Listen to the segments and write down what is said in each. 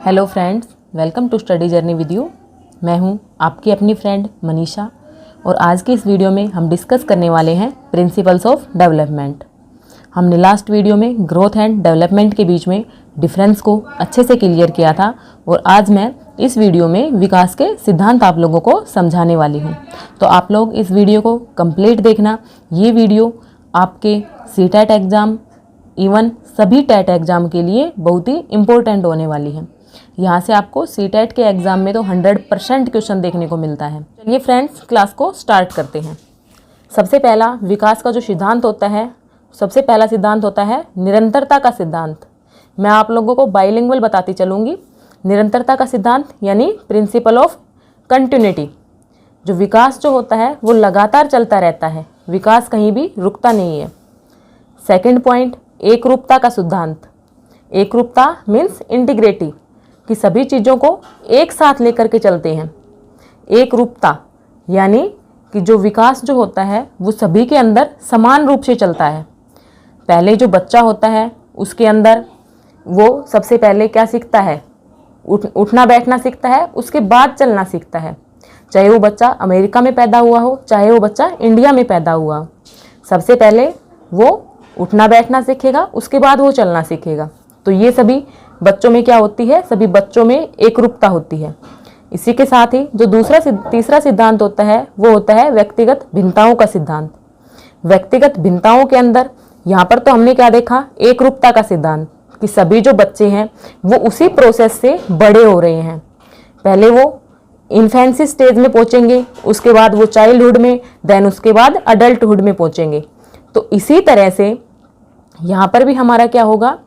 Hello friends, welcome to study journey with you. मैं हूं आपकी अपनी फ्रेंड मनीषा और आज की इस वीडियो में हम डिस्कस करने वाले हैं प्रिंसिपल्स ऑफ डेवलपमेंट। हमने लास्ट वीडियो में ग्रोथ एंड डेवलपमेंट के बीच में डिफरेंस को अच्छे से क्लियर किया था और आज मैं इस वीडियो में विकास के सिद्धांत आप लोगों को समझाने वाली हूं। तो आप लोग इस वीडियो को कंप्लीट देखना। ये वीडियो आपके सीटेट एग्ज़ाम इवन सभी टेट एग्ज़ाम के लिए बहुत ही इम्पोर्टेंट होने वाली है। यहाँ से आपको सीटेट के एग्ज़ाम में तो 100% क्वेश्चन देखने को मिलता है। चलिए फ्रेंड्स, क्लास को स्टार्ट करते हैं। सबसे पहला विकास का जो सिद्धांत होता है, सबसे पहला सिद्धांत होता है निरंतरता का सिद्धांत। मैं आप लोगों को बाइलिंगुअल बताती चलूँगी। निरंतरता का सिद्धांत यानी प्रिंसिपल ऑफ कंटिन्यूटी। जो विकास जो होता है वो लगातार चलता रहता है, विकास कहीं भी रुकता नहीं है। सेकंड पॉइंट, एकरूपता का सिद्धांत। एकरूपता मीन्स इंटीग्रिटी, कि सभी चीज़ों को एक साथ लेकर के चलते हैं। एकरूपता यानी कि जो विकास जो होता है वो सभी के अंदर समान रूप से चलता है। पहले जो बच्चा होता है उसके अंदर वो सबसे पहले क्या सीखता है? उठना बैठना सीखता है, उसके बाद चलना सीखता है। चाहे वो बच्चा अमेरिका में पैदा हुआ हो, चाहे वो बच्चा इंडिया में पैदा हुआ हो, सबसे पहले वो उठना बैठना सीखेगा, उसके बाद वो चलना सीखेगा। तो ये सभी बच्चों में क्या होती है? सभी बच्चों में एकरूपता होती है। इसी के साथ ही जो तीसरा सिद्धांत होता है वो होता है व्यक्तिगत भिन्नताओं का सिद्धांत। व्यक्तिगत भिन्नताओं के अंदर यहाँ पर तो हमने क्या देखा? एकरूपता का सिद्धांत, कि सभी जो बच्चे हैं वो उसी प्रोसेस से बड़े हो रहे हैं। पहले वो इन्फेंसी स्टेज में पहुँचेंगे, उसके बाद वो चाइल्डहुड में, देन उसके बाद अडल्टहुड में पहुँचेंगे। तो इसी तरह से यहाँ पर भी हमारा क्या होगा?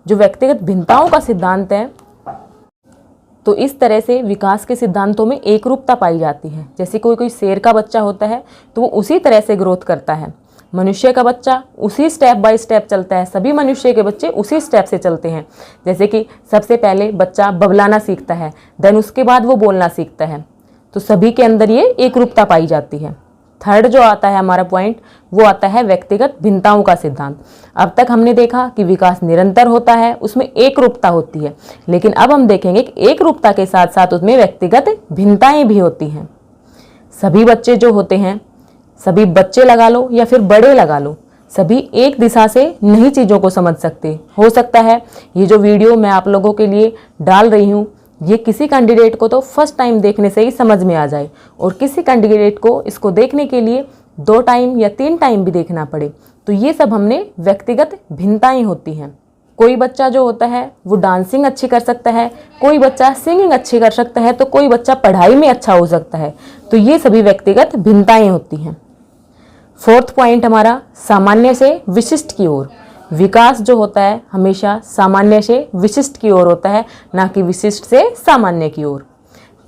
जो व्यक्तिगत भिन्नताओं का सिद्धांत है, तो इस तरह से विकास के सिद्धांतों में एकरूपता पाई जाती है। जैसे कोई शेर का बच्चा होता है तो वो उसी तरह से ग्रोथ करता है। मनुष्य का बच्चा उसी स्टेप बाय स्टेप चलता है। सभी मनुष्य के बच्चे उसी स्टेप से चलते हैं। जैसे कि सबसे पहले बच्चा बबलाना सीखता है, देन उसके बाद वो बोलना सीखता है। तो सभी के अंदर ये एकरूपता पाई जाती है। थर्ड जो आता है हमारा पॉइंट, वो आता है व्यक्तिगत भिन्नताओं का सिद्धांत। अब तक हमने देखा कि विकास निरंतर होता है, उसमें एकरूपता होती है, लेकिन अब हम देखेंगे कि एकरूपता के साथ साथ उसमें व्यक्तिगत भिन्नताएं भी होती हैं। सभी बच्चे जो होते हैं, सभी बच्चे लगा लो या फिर बड़े लगा लो, सभी एक दिशा से नई चीज़ों को समझ सकते। हो सकता है ये जो वीडियो मैं आप लोगों के लिए डाल रही हूँ, ये किसी कैंडिडेट को तो फर्स्ट टाइम देखने से ही समझ में आ जाए और किसी कैंडिडेट को इसको देखने के लिए 2 टाइम या 3 टाइम भी देखना पड़े। तो ये सब हमने व्यक्तिगत भिन्नताएं होती हैं। कोई बच्चा जो होता है वो डांसिंग अच्छी कर सकता है, कोई बच्चा सिंगिंग अच्छी कर सकता है, तो कोई बच्चा पढ़ाई में अच्छा हो सकता है। तो ये सभी व्यक्तिगत भिन्नताएं होती हैं। फोर्थ पॉइंट हमारा सामान्य से विशिष्ट की ओर। विकास जो होता है हमेशा सामान्य से विशिष्ट की ओर होता है, ना कि विशिष्ट से सामान्य की ओर।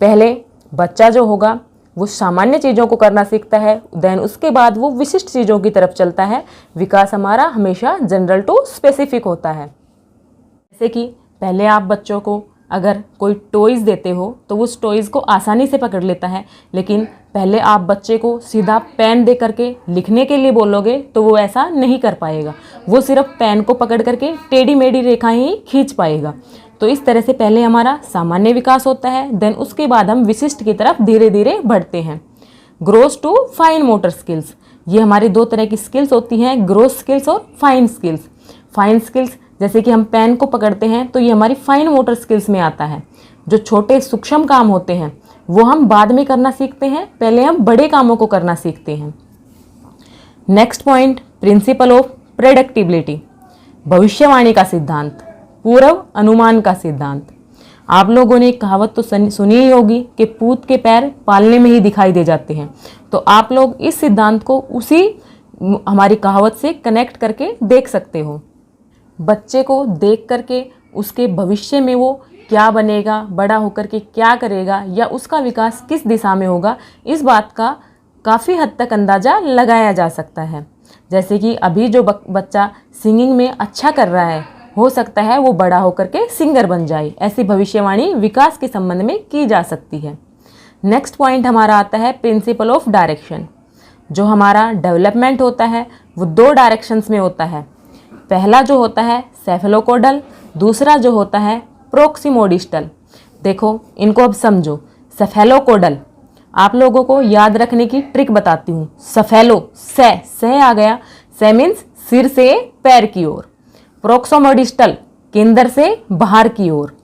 पहले बच्चा जो होगा वो सामान्य चीज़ों को करना सीखता है, देन उसके बाद वो विशिष्ट चीज़ों की तरफ चलता है। विकास हमारा हमेशा जनरल टू स्पेसिफिक होता है। जैसे कि पहले आप बच्चों को अगर कोई टॉयज़ देते हो तो उस टॉयज़ को आसानी से पकड़ लेता है, लेकिन पहले आप बच्चे को सीधा पेन दे करके लिखने के लिए बोलोगे तो वो ऐसा नहीं कर पाएगा। वो सिर्फ पेन को पकड़ करके टेढ़ी मेढ़ी रेखाएं ही खींच पाएगा। तो इस तरह से पहले हमारा सामान्य विकास होता है, देन उसके बाद हम विशिष्ट की तरफ धीरे धीरे बढ़ते हैं। Gross to fine motor skills, ये हमारी 2 तरह की स्किल्स होती हैं, ग्रोस स्किल्स और फाइन स्किल्स। फाइन स्किल्स जैसे कि हम पेन को पकड़ते हैं तो ये हमारी फाइन मोटर स्किल्स में आता है। जो छोटे सूक्ष्म काम होते हैं वो हम बाद में करना सीखते हैं, पहले हम बड़े कामों को करना सीखते हैं। Next point, principle of predictability, भविष्यवाणी का सिद्धांत, पूर्व अनुमान का सिद्धांत। आप लोगों ने एक कहावत तो सुनी ही होगी कि पूत के पैर पालने में ही दिखाई दे जाते हैं। तो आप लोग इस सिद्धांत को उसी हमारी कहावत से कनेक्ट करके देख सकते हो। बच्चे को देख करके उसके भविष्य में वो क्या बनेगा, बड़ा होकर के क्या करेगा या उसका विकास किस दिशा में होगा, इस बात का काफ़ी हद तक अंदाज़ा लगाया जा सकता है। जैसे कि अभी जो बच्चा सिंगिंग में अच्छा कर रहा है, हो सकता है वो बड़ा होकर के सिंगर बन जाए। ऐसी भविष्यवाणी विकास के संबंध में की जा सकती है। नेक्स्ट पॉइंट हमारा आता है प्रिंसिपल ऑफ डायरेक्शन। जो हमारा डेवलपमेंट होता है वो 2 डायरेक्शंस में होता है। पहला जो होता है सेफेलोकोडल, दूसरा जो होता है प्रोक्सिमोडिस्टल। देखो इनको अब समझो। सेफेलोकोडल, आप लोगों को याद रखने की ट्रिक बताती हूँ। सफेलो, से आ गया, से मीन्स सिर से पैर की ओर। प्रोक्सोमोडिस्टल, केंद्र से बाहर की ओर।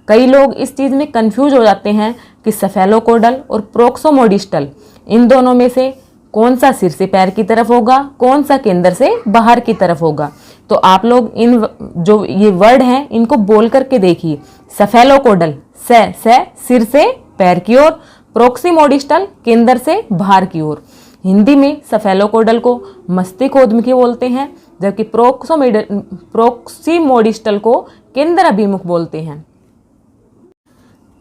कई लोग इस चीज़ में कंफ्यूज हो जाते हैं कि सेफेलोकोडल और प्रोक्सोमोडिस्टल इन दोनों में से कौन सा सिर से पैर की तरफ होगा, कौन सा केंद्र से बाहर की तरफ होगा। तो आप लोग इन जो ये वर्ड हैं इनको बोल करके देखिए। सेफेलोकोडल, से सिर से पैर की ओर, प्रोक्सिमोडिस्टल केंद्र से बाहर की ओर। हिंदी में सेफेलोकोडल को मस्तिष्कोद्मुखी बोलते हैं, जबकि प्रोक्सिमोडिस्टल को केंद्र अभिमुख बोलते हैं।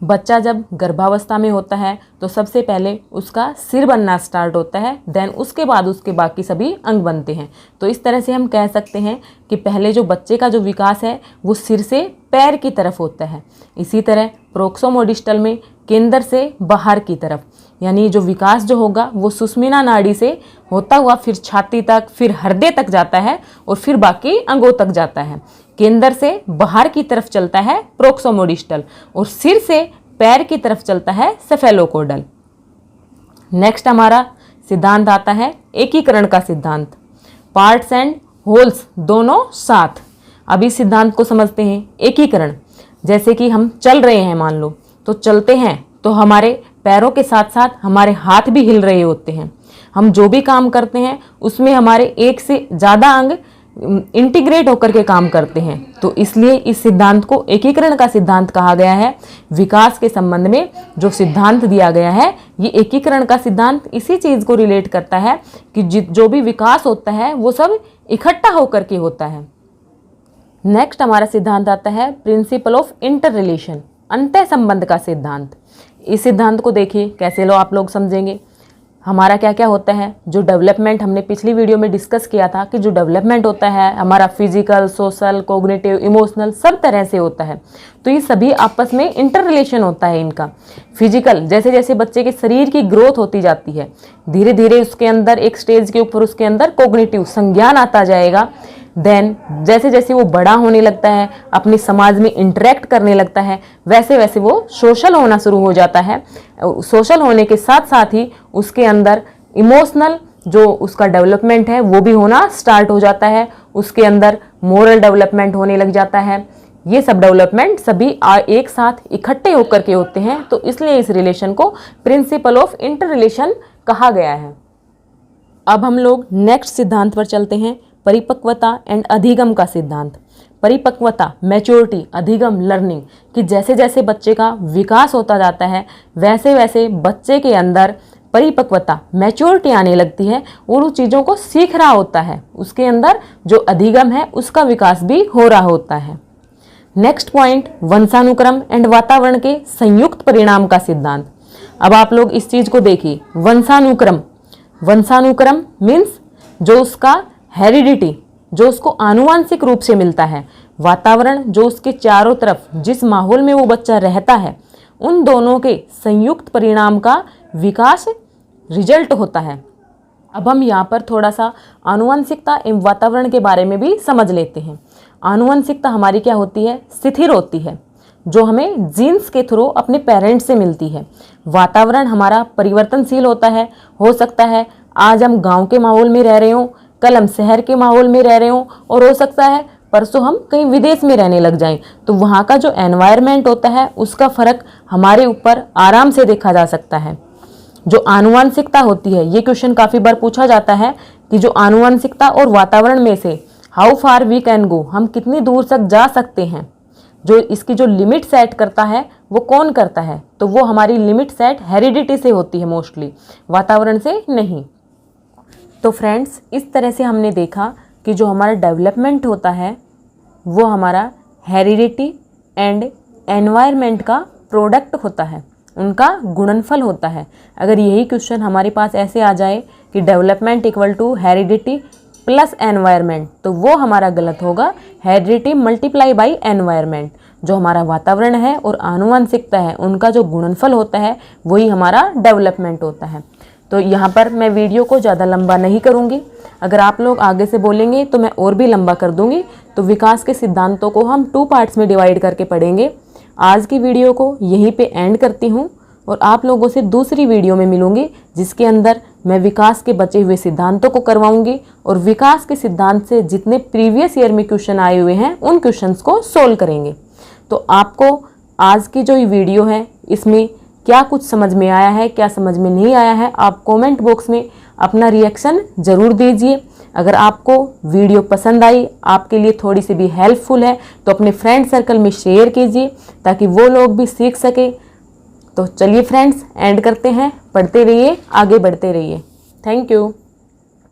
बच्चा जब गर्भावस्था में होता है तो सबसे पहले उसका सिर बनना स्टार्ट होता है, देन उसके बाद उसके बाकी सभी अंग बनते हैं। तो इस तरह से हम कह सकते हैं कि पहले जो बच्चे का जो विकास है वो सिर से पैर की तरफ होता है। इसी तरह प्रोक्सोमोडिस्टल में केंद्र से बाहर की तरफ, यानी जो विकास जो होगा वो सुषुम्ना नाड़ी से होता हुआ फिर छाती तक, फिर हृदय तक जाता है और फिर बाकी अंगों तक जाता है। केंद्र से बाहर की तरफ चलता है प्रोक्सोमोडिस्टल और सिर से पैर की तरफ चलता है सेफेलोकोडल। नेक्स्ट हमारा सिद्धांत आता है एकीकरण का सिद्धांत। पार्ट्स एंड होल्स दोनों साथ। अब इस सिद्धांत को समझते हैं। एकीकरण, जैसे कि हम चल रहे हैं, मान लो तो चलते हैं तो हमारे पैरों के साथ साथ हमारे हाथ भी हिल रहे होते हैं। हम जो भी काम करते हैं उसमें हमारे एक से ज़्यादा अंग इंटीग्रेट होकर के काम करते हैं। तो इसलिए इस सिद्धांत को एकीकरण का सिद्धांत कहा गया है। विकास के संबंध में जो सिद्धांत दिया गया है ये एकीकरण का सिद्धांत इसी चीज़ को रिलेट करता है कि जो भी विकास होता है वो सब इकट्ठा होकर के होता है। नेक्स्ट हमारा सिद्धांत आता है प्रिंसिपल ऑफ इंटर रिलेशन, अंतः संबंध का सिद्धांत। इस सिद्धांत को देखिए कैसे लो आप लोग समझेंगे। हमारा क्या क्या होता है, जो डेवलपमेंट हमने पिछली वीडियो में डिस्कस किया था कि जो डेवलपमेंट होता है हमारा फिजिकल, सोशल, कोग्निटिव, इमोशनल सब तरह से होता है। तो ये सभी आपस में इंटर रिलेशन होता है इनका। फिजिकल, जैसे जैसे बच्चे के शरीर की ग्रोथ होती जाती है धीरे धीरे उसके अंदर एक स्टेज के ऊपर उसके अंदर कोग्निटिव संज्ञान आता जाएगा। देन जैसे जैसे वो बड़ा होने लगता है, अपने समाज में इंटरेक्ट करने लगता है, वैसे वैसे वो सोशल होना शुरू हो जाता है। सोशल होने के साथ साथ ही उसके अंदर इमोशनल जो उसका डेवलपमेंट है वो भी होना स्टार्ट हो जाता है। उसके अंदर मोरल डेवलपमेंट होने लग जाता है। ये सब डेवलपमेंट सभी एक साथ इकट्ठे होकर के होते हैं। तो इसलिए इस रिलेशन को प्रिंसिपल ऑफ इंटर रिलेशन कहा गया है। अब हम लोग नेक्स्ट सिद्धांत पर चलते हैं, परिपक्वता एंड अधिगम का सिद्धांत। परिपक्वता, मैच्योरिटी, अधिगम, लर्निंग, कि जैसे जैसे बच्चे का विकास होता जाता है वैसे वैसे बच्चे के अंदर परिपक्वता, मैच्योरिटी आने लगती है और उन चीज़ों को सीख रहा होता है। उसके अंदर जो अधिगम है उसका विकास भी हो रहा होता है। नेक्स्ट पॉइंट, वंशानुक्रम एंड वातावरण के संयुक्त परिणाम का सिद्धांत। अब आप लोग इस चीज़ को देखिए। वंशानुक्रम, वंशानुक्रम मीन्स जो उसका हेरिडिटी, जो उसको आनुवांशिक रूप से मिलता है। वातावरण, जो उसके चारों तरफ जिस माहौल में वो बच्चा रहता है, उन दोनों के संयुक्त परिणाम का विकास रिजल्ट होता है। अब हम यहाँ पर थोड़ा सा आनुवंशिकता एवं वातावरण के बारे में भी समझ लेते हैं। आनुवंशिकता हमारी क्या होती है, स्थिर होती है, जो हमें जीन्स के थ्रू अपने पेरेंट्स से मिलती है। वातावरण हमारा परिवर्तनशील होता है। हो सकता है आज हम गांव के माहौल में रह रहे हों, कल हम शहर के माहौल में रह रहे हों, और हो सकता है परसों हम कहीं विदेश में रहने लग जाएं। तो वहाँ का जो एनवायरनमेंट होता है उसका फ़र्क हमारे ऊपर आराम से देखा जा सकता है। जो आनुवंशिकता होती है, ये क्वेश्चन काफ़ी बार पूछा जाता है कि जो आनुवंशिकता और वातावरण में से how far we can go, हम कितनी दूर तक जा सकते हैं, जो इसकी जो लिमिट सेट करता है वो कौन करता है। तो वो हमारी लिमिट सेट हेरिडिटी से होती है मोस्टली, वातावरण से नहीं। तो फ्रेंड्स, इस तरह से हमने देखा कि जो हमारा डेवलपमेंट होता है वो हमारा हेरिडिटी एंड एनवायरनमेंट का प्रोडक्ट होता है, उनका गुणनफल होता है। अगर यही क्वेश्चन हमारे पास ऐसे आ जाए कि development equal to heredity plus environment, तो वो हमारा गलत होगा। हेरिडिटी मल्टीप्लाई बाई एनवायरनमेंट, जो हमारा वातावरण है और आनुवंशिकता है, उनका जो गुणनफल होता है वही हमारा डेवलपमेंट होता है। तो यहाँ पर मैं वीडियो को ज़्यादा लंबा नहीं करूँगी। अगर आप लोग आगे से बोलेंगे तो मैं और भी लंबा कर दूँगी। तो विकास के सिद्धांतों को हम 2 पार्ट्स में डिवाइड करके पढ़ेंगे। आज की वीडियो को यहीं पे एंड करती हूँ और आप लोगों से दूसरी वीडियो में मिलूंगी, जिसके अंदर मैं विकास के बचे हुए सिद्धांतों को करवाऊंगी और विकास के सिद्धांत से जितने प्रीवियस ईयर में क्वेश्चन आए हुए हैं उन क्वेश्चंस को सोल्व करेंगे। तो आपको आज की जो ये वीडियो है इसमें क्या कुछ समझ में आया है, क्या समझ में नहीं आया है, आप कमेंट बॉक्स में अपना रिएक्शन ज़रूर दीजिए। अगर आपको वीडियो पसंद आई, आपके लिए थोड़ी सी भी हेल्पफुल है, तो अपने फ्रेंड सर्कल में शेयर कीजिए ताकि वो लोग भी सीख सके। तो चलिए फ्रेंड्स, एंड करते हैं। पढ़ते रहिए, आगे बढ़ते रहिए। Thank you.